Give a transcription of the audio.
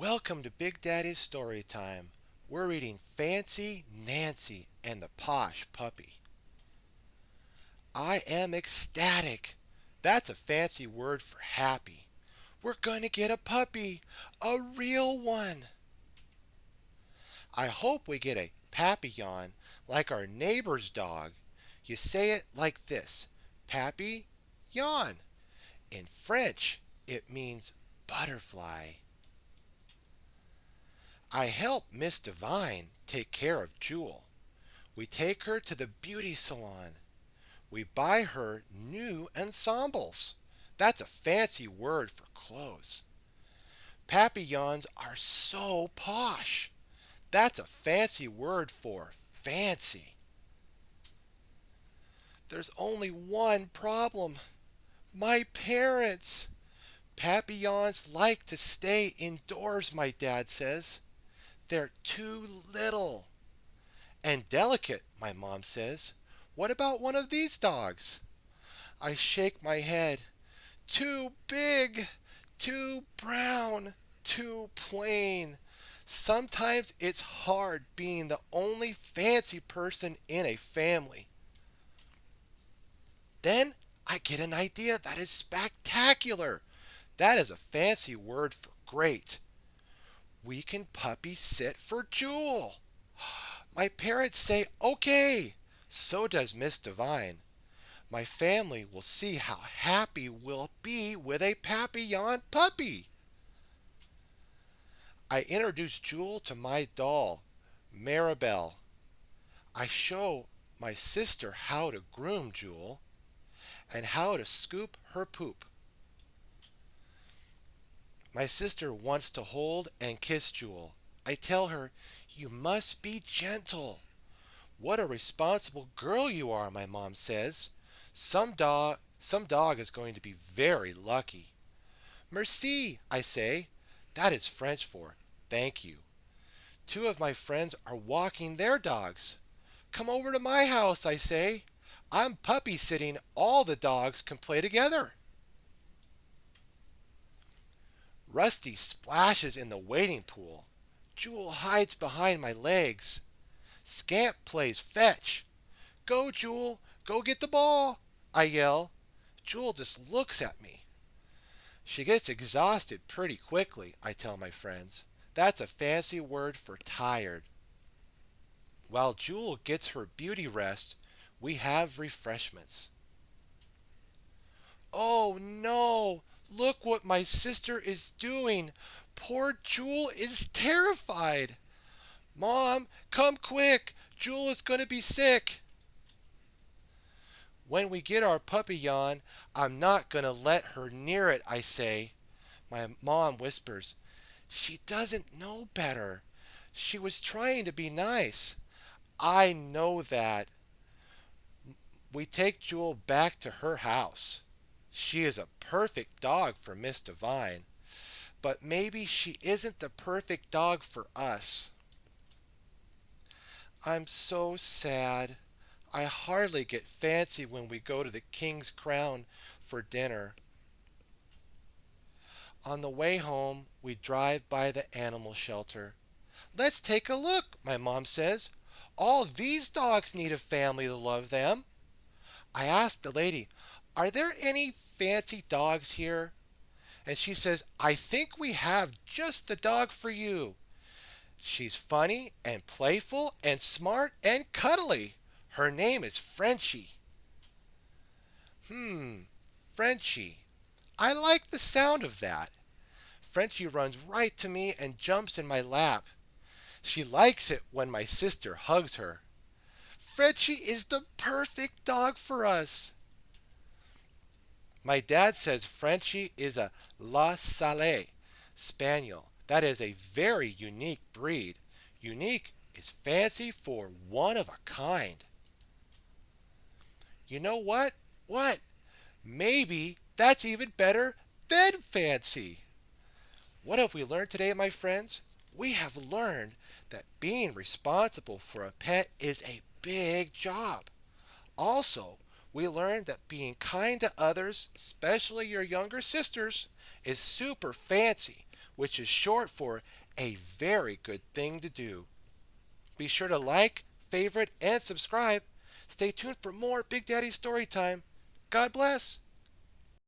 Welcome to Big Daddy's Story Time. We're reading Fancy Nancy and the Posh Puppy. I am ecstatic. That's a fancy word for happy. We're going to get a puppy, a real one. I hope we get a papillon like our neighbor's dog. You say it like this: Pappy, yawn. In French, it means butterfly. I help Miss Devine take care of Jewel. We take her to the beauty salon. We buy her new ensembles. That's a fancy word for clothes. Papillons are so posh. That's a fancy word for fancy. There's only one problem. My parents. Papillons like to stay indoors, my dad says. They're too little. And delicate, my mom says. What about one of these dogs? I shake my head. Too big, too brown, too plain. Sometimes it's hard being the only fancy person in a family. Then I get an idea that is spectacular. That is a fancy word for great. We can puppy sit for Jewel. My parents say, okay. So does Miss Devine. My family will see how happy we'll be with a papillon puppy. I introduce Jewel to my doll, Maribel. I show my sister how to groom Jewel and how to scoop her poop. My sister wants to hold and kiss Jewel. I tell her, you must be gentle. What a responsible girl you are, my mom says. Some dog is going to be very lucky. Merci, I say. That is French for thank you. Two of my friends are walking their dogs. Come over to my house, I say. I'm puppy sitting. All the dogs can play together. Rusty splashes in the wading pool. Jewel hides behind my legs. Scamp plays fetch. Go, Jewel, go get the ball, I yell. Jewel just looks at me. She gets exhausted pretty quickly, I tell my friends. That's a fancy word for tired. While Jewel gets her beauty rest, we have refreshments. Oh no! Look what my sister is doing! Poor Jewel is terrified! Mom, come quick! Jewel is going to be sick! When we get our papillon, I'm not going to let her near it, I say. My mom whispers, she doesn't know better. She was trying to be nice. I know that. We take Jewel back to her house. She is a perfect dog for Miss Devine, but maybe she isn't the perfect dog for us. I'm so sad. I hardly get fancy when we go to the King's Crown for dinner. On the way home, we drive by the animal shelter. Let's take a look, my mom says. All these dogs need a family to love them. I ask the lady, are there any fancy dogs here? And she says, I think we have just the dog for you. She's funny and playful and smart and cuddly. Her name is Frenchie. Frenchie. I like the sound of that. Frenchie runs right to me and jumps in my lap. She likes it when my sister hugs her. Frenchie is the perfect dog for us. My dad says Frenchie is a La Salle Spaniel. That is a very unique breed. Unique is fancy for one of a kind. You know what? What? Maybe that's even better than fancy. What have we learned today, my friends? We have learned that being responsible for a pet is a big job. Also, we learned that being kind to others, especially your younger sisters, is super fancy. which is short for a very good thing to do. Be sure to like, favorite, and subscribe. Stay tuned for more Big Daddy Storytime. God bless.